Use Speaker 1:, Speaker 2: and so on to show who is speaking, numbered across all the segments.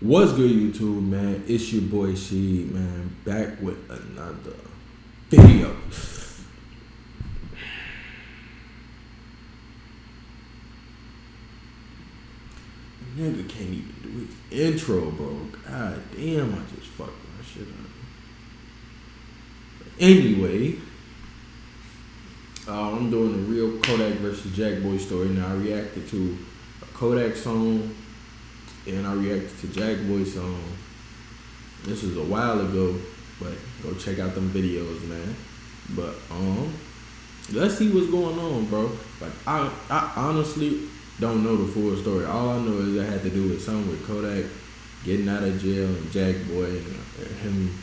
Speaker 1: What's good, YouTube, man? It's your boy Sheed, man, back with another video. Nigga can't even do his intro, bro. God damn, I just fucked my shit up. Anyway, I'm doing a real Kodak versus Jackboy story. Now, I reacted to a Kodak song and I reacted to Jackboy song. This was a while ago, but go check out them videos, man. But let's see what's going on, bro. Like I honestly don't know the full story. All I know is it had to do with something with Kodak getting out of jail and Jackboy and him,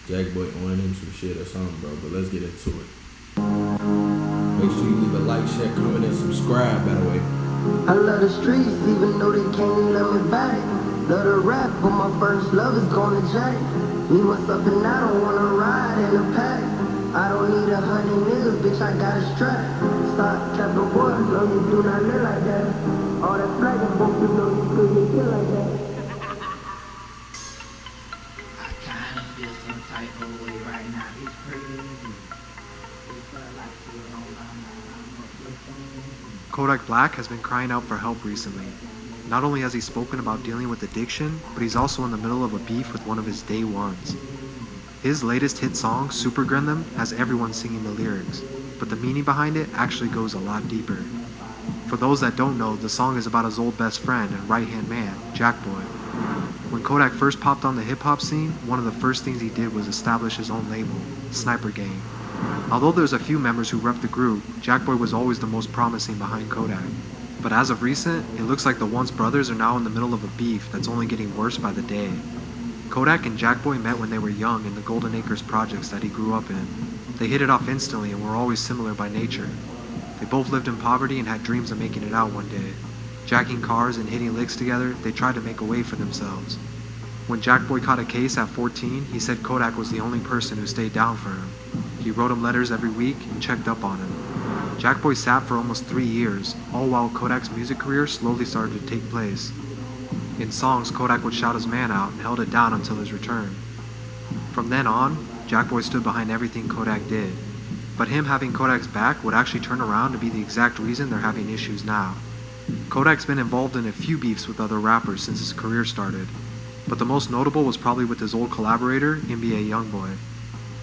Speaker 1: Jackboy owing him some shit or something, bro. But let's get into it. Make sure you leave a like, share, comment, and subscribe, by the way.
Speaker 2: I love the streets, even though they can't love me back. Love to rap, but my first love is going to Jack. Me, myself, and I don't want to ride in a pack. I don't need 100 niggas, bitch, I got a strap. Stop, capital boy, no, you do not live like that. All that flag and both you know you could get killed like that.
Speaker 3: I kinda feel some type of way right now. It's crazy. It's like
Speaker 4: Kodak Black has been crying out for help recently. Not only has he spoken about dealing with addiction, but he's also in the middle of a beef with one of his day ones. His latest hit song, Super Them, has everyone singing the lyrics, but the meaning behind it actually goes a lot deeper. For those that don't know, the song is about his old best friend and right-hand man, Jackboy. When Kodak first popped on the hip-hop scene, one of the first things he did was establish his own label, Sniper Gang. Although there's a few members who rep the group, Jackboy was always the most promising behind Kodak. But as of recent, it looks like the once brothers are now in the middle of a beef that's only getting worse by the day. Kodak and Jackboy met when they were young in the Golden Acres projects that he grew up in. They hit it off instantly and were always similar by nature. They both lived in poverty and had dreams of making it out one day. Jacking cars and hitting licks together, they tried to make a way for themselves. When Jackboy caught a case at 14, he said Kodak was the only person who stayed down for him. He wrote him letters every week and checked up on him. Jackboy sat for almost 3 years, all while Kodak's music career slowly started to take place. In songs, Kodak would shout his man out and held it down until his return. From then on, Jackboy stood behind everything Kodak did. But him having Kodak's back would actually turn around to be the exact reason they're having issues now. Kodak's been involved in a few beefs with other rappers since his career started, but the most notable was probably with his old collaborator, NBA Youngboy.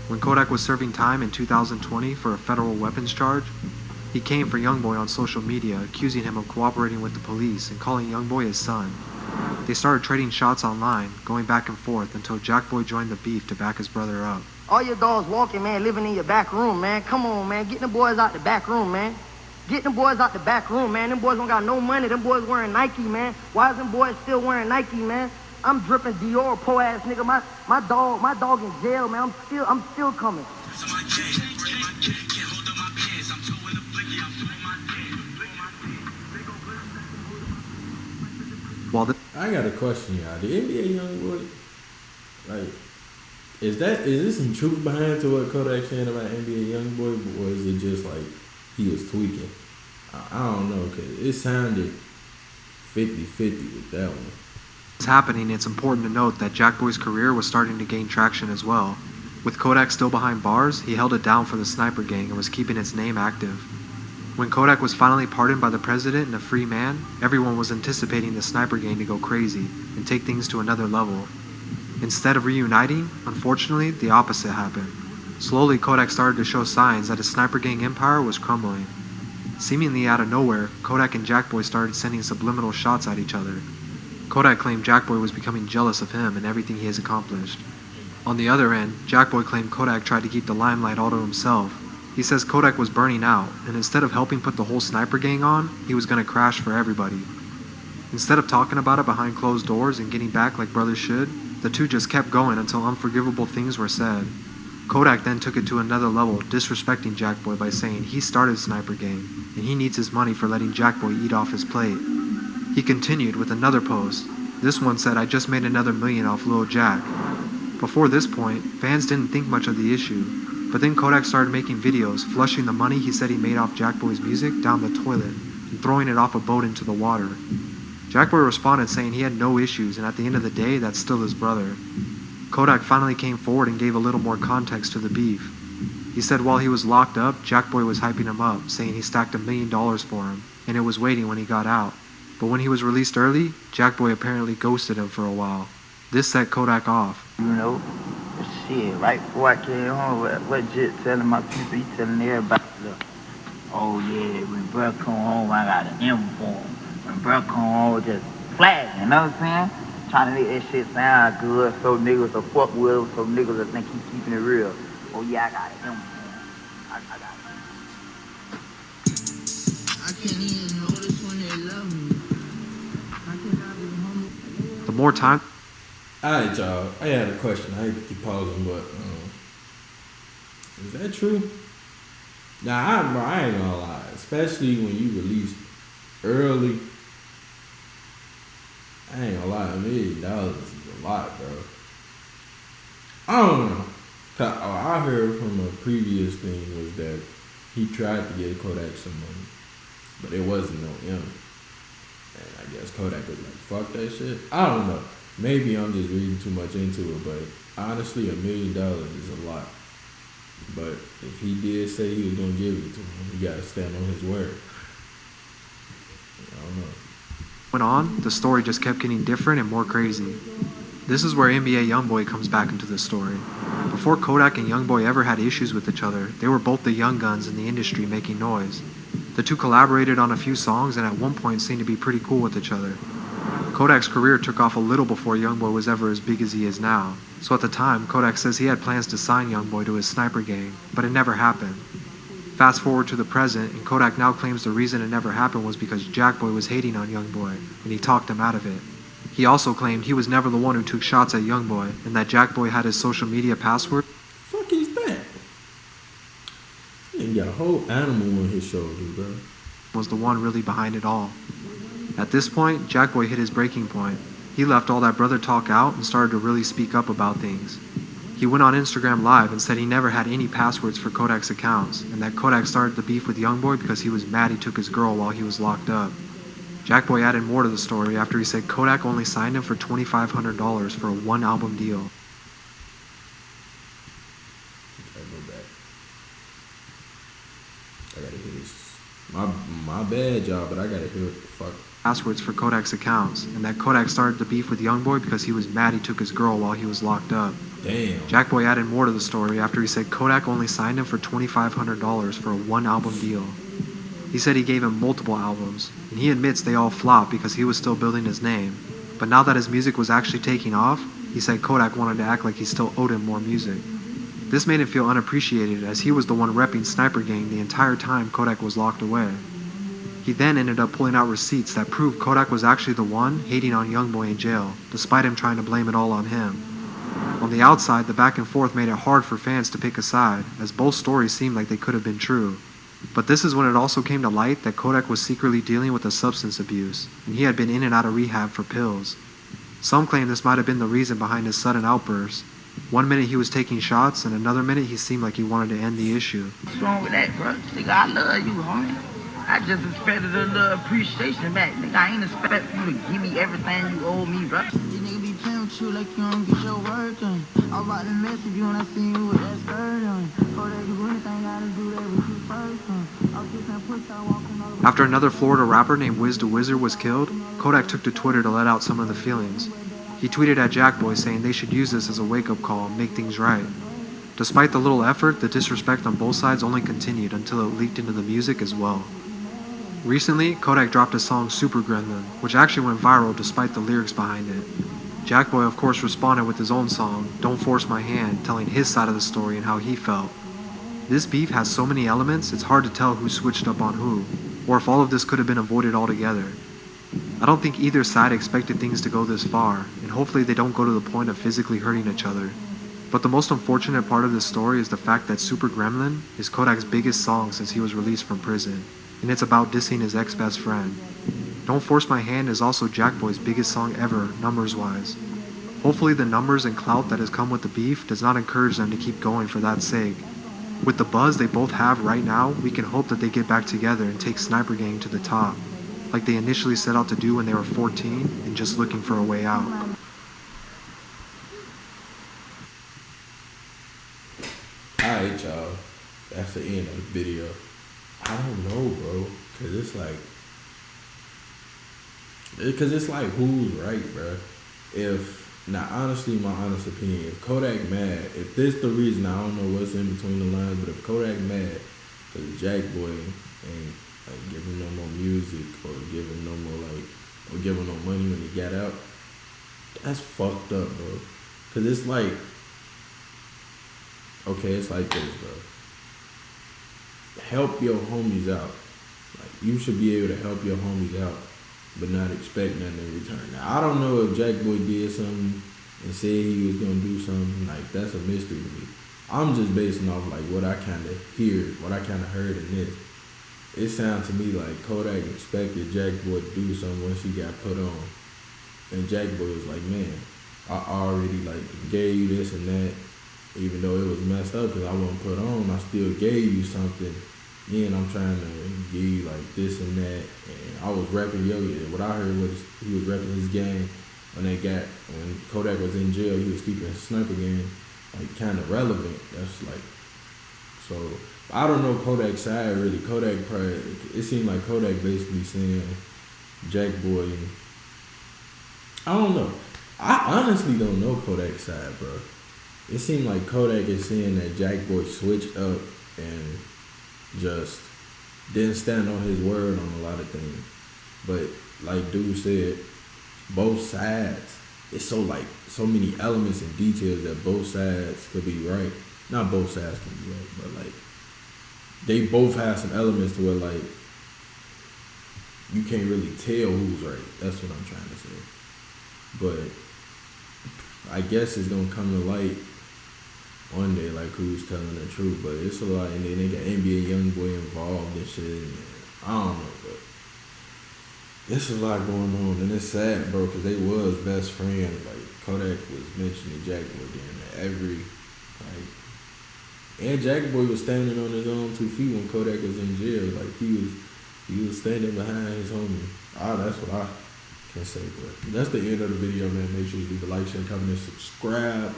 Speaker 4: When Kodak was serving time in 2020 for a federal weapons charge, he came for Youngboy on social media, accusing him of cooperating with the police and calling Youngboy his son. They started trading shots online, going back and forth until Jackboy joined the beef to back his brother up.
Speaker 2: All your dogs walking, man, living in your back room, man. Come on, man, get them boys out the back room, man. Get them boys out the back room, man. Them boys don't got no money. Them boys wearing Nike, man. Why is them boys still wearing Nike, man? I'm dripping Dior, po ass nigga. My dog in jail, man. I'm still coming.
Speaker 1: I got a question, y'all. The NBA Youngboy, like, is there some truth behind to what Kodak saying about NBA Youngboy, or is it just like he was tweaking? I don't know, cause it sounded 50-50 with that one.
Speaker 4: It's happening, it's important to note that Jackboy's career was starting to gain traction as well. With Kodak still behind bars, he held it down for the Sniper Gang and was keeping its name active. When Kodak was finally pardoned by the president and a free man, everyone was anticipating the Sniper Gang to go crazy and take things to another level. Instead of reuniting, unfortunately, the opposite happened. Slowly, Kodak started to show signs that his Sniper Gang empire was crumbling. Seemingly out of nowhere, Kodak and Jackboy started sending subliminal shots at each other. Kodak claimed Jackboy was becoming jealous of him and everything he has accomplished. On the other end, Jackboy claimed Kodak tried to keep the limelight all to himself. He says Kodak was burning out, and instead of helping put the whole Sniper Gang on, he was going to crash for everybody. Instead of talking about it behind closed doors and getting back like brothers should, the two just kept going until unforgivable things were said. Kodak then took it to another level, disrespecting Jackboy by saying he started Sniper Gang, and he needs his money for letting Jackboy eat off his plate. He continued with another post. This one said, "I just made another million off Lil Jack." Before this point, fans didn't think much of the issue, but then Kodak started making videos flushing the money he said he made off Jackboy's music down the toilet and throwing it off a boat into the water. Jackboy responded saying he had no issues and at the end of the day, that's still his brother. Kodak finally came forward and gave a little more context to the beef. He said while he was locked up, Jackboy was hyping him up, saying he stacked $1 million for him, and it was waiting when he got out. But when he was released early, Jackboy apparently ghosted him for a while. This set Kodak off.
Speaker 3: You know, shit, right before I came home, what Jit telling my people, he telling everybody, look, oh yeah, when bro come home, I got an M for him. When bro come home, just flag, you know what I'm saying? Trying to make that shit sound good, so niggas will fuck with him, so niggas will think he's keeping it real. Oh yeah, I got an M for him. I got it.
Speaker 2: I can't even notice when they love me. I cannot be humble.
Speaker 4: The more time
Speaker 1: Alright, y'all. I had a question. I hate to keep pausing, but is that true? Nah, I ain't gonna lie. Especially when you release early. I ain't gonna lie. $1 million is a lot, bro. I don't know. I heard from a previous thing was that he tried to get Kodak some money, but it wasn't no M. And I guess Kodak was like, fuck that shit. I don't know. Maybe I'm just reading too much into it, but honestly, $1 million is a lot. But if he did say he was gonna give it to him, he gotta stand on his word. I don't know.
Speaker 4: went on, the story just kept getting different and more crazy. This is where NBA Youngboy comes back into the story. Before Kodak and Youngboy ever had issues with each other, they were both the young guns in the industry making noise. The two collaborated on a few songs and at one point seemed to be pretty cool with each other. Kodak's career took off a little before Youngboy was ever as big as he is now. So at the time, Kodak says he had plans to sign Youngboy to his sniper gang, but it never happened. Fast forward to the present, and Kodak now claims the reason it never happened was because Jackboy was hating on Youngboy, and he talked him out of it. He also claimed he was never the one who took shots at Youngboy, and that Jackboy had his social media password.
Speaker 1: Fuck is that? He got a whole animal on his shoulder, bro.
Speaker 4: Was the one really behind it all. At this point, Jackboy hit his breaking point. He left all that brother talk out and started to really speak up about things. He went on Instagram Live and said he never had any passwords for Kodak's accounts, and that Kodak started the beef with Youngboy because he was mad he took his girl while he was locked up. Jackboy added more to the story after he said Kodak only signed him for $2,500 for a one-album deal.
Speaker 1: Gotta go back. I gotta hear this. My bad, y'all, but I gotta hear what the fuck.
Speaker 4: Passwords for Kodak's accounts, and that Kodak started the beef with Youngboy because he was mad he took his girl while he was locked up.
Speaker 1: Damn.
Speaker 4: Jackboy added more to the story after he said Kodak only signed him for $2,500 for a one-album deal. He said he gave him multiple albums, and he admits they all flopped because he was still building his name. But now that his music was actually taking off, he said Kodak wanted to act like he still owed him more music. This made him feel unappreciated as he was the one repping Sniper Gang the entire time Kodak was locked away. He then ended up pulling out receipts that proved Kodak was actually the one hating on Youngboy in jail, despite him trying to blame it all on him. On the outside, the back and forth made it hard for fans to pick a side, as both stories seemed like they could have been true. But this is when it also came to light that Kodak was secretly dealing with a substance abuse, and he had been in and out of rehab for pills. Some claim this might have been the reason behind his sudden outburst. One minute he was taking shots, and another minute he seemed like he wanted to end the issue.
Speaker 3: What's wrong with that, bro? Nigga, I love you, homie. I just expected a little appreciation back. Nigga, I ain't expect you to give me everything you owe me, bro.
Speaker 2: These niggas be playing with you like you don't get your work done. I was about to message you when I seen you with that skirt on. Before they do anything, gotta do that with you first, huh? I was kissing that pussy, I walking all over.
Speaker 4: After another Florida rapper named Wiz the Wizard was killed, Kodak took to Twitter to let out some of the feelings. He tweeted at Jackboy saying they should use this as a wake-up call and make things right. Despite the little effort, the disrespect on both sides only continued until it leaked into the music as well. Recently, Kodak dropped a song Super Gremlin, which actually went viral despite the lyrics behind it. Jackboy of course responded with his own song, Don't Force My Hand, telling his side of the story and how he felt. This beef has so many elements, it's hard to tell who switched up on who, or if all of this could have been avoided altogether. I don't think either side expected things to go this far, and hopefully they don't go to the point of physically hurting each other. But the most unfortunate part of this story is the fact that Super Gremlin is Kodak's biggest song since he was released from prison, and it's about dissing his ex-best friend. Don't Force My Hand is also Jackboy's biggest song ever, numbers-wise. Hopefully the numbers and clout that has come with the beef does not encourage them to keep going for that sake. With the buzz they both have right now, we can hope that they get back together and take Sniper Gang to the top. like they initially set out to do when they were 14 and just looking for a way out.
Speaker 1: Alright, y'all. That's the end of the video. I don't know, bro. Cause it's like who's right, bro? Now honestly, my honest opinion, if Kodak mad, if this the reason, I don't know what's in between the lines, but if Kodak mad cause Jackboy ain't like giving no more music or giving no more or giving no money when he got out, that's fucked up, bro. Cause it's like, okay, it's like this, bro. Help your homies out. Like, you should be able to help your homies out, but not expect nothing in return. Now, I don't know if Jackboy did something and said he was gonna do something. Like, that's a mystery to me. I'm just basing off like what I kind of heard in this. It sounds to me like Kodak expected Jackboy to do something once he got put on, and Jackboy was like, man, I already like gave you this and that. Even though it was messed up because I wasn't put on, I still gave you something. And I'm trying to give you like this and that. And I was repping what I heard was he was repping his gang when Kodak was in jail, he was keeping his sniper game like kind of relevant. That's like, so I don't know Kodak's side really. Kodak probably, it seemed like Kodak basically saying Jackboy. I don't know. I honestly don't know Kodak's side, bro. It seemed like Kodak is saying that Jackboy switched up and just didn't stand on his word on a lot of things. But like dude said, both sides, it's so many elements and details that both sides could be right. Not both sides can be right, but like they both have some elements to where like you can't really tell who's right. That's what I'm trying to say. But I guess it's gonna come to light one day, like who's telling the truth. But it's a lot, and then they got NBA YoungBoy involved and shit. And I don't know, but it's a lot going on, and it's sad, bro, because they was best friends. Like Kodak was mentioning Jackboy and Jackboy was standing on his own 2 feet when Kodak was in jail. Like he was standing behind his homie. That's what I can say. But that's the end of the video, man. Make sure you leave a like, share, comment, and subscribe.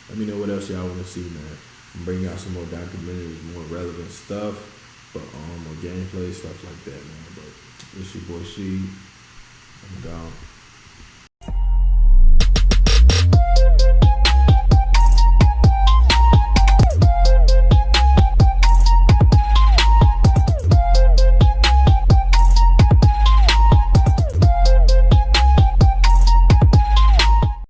Speaker 1: Let me know what else y'all want to see, man. I'm bringing out some more documentaries, more relevant stuff, but more gameplay, stuff like that, man. But it's your boy She. I'm gone.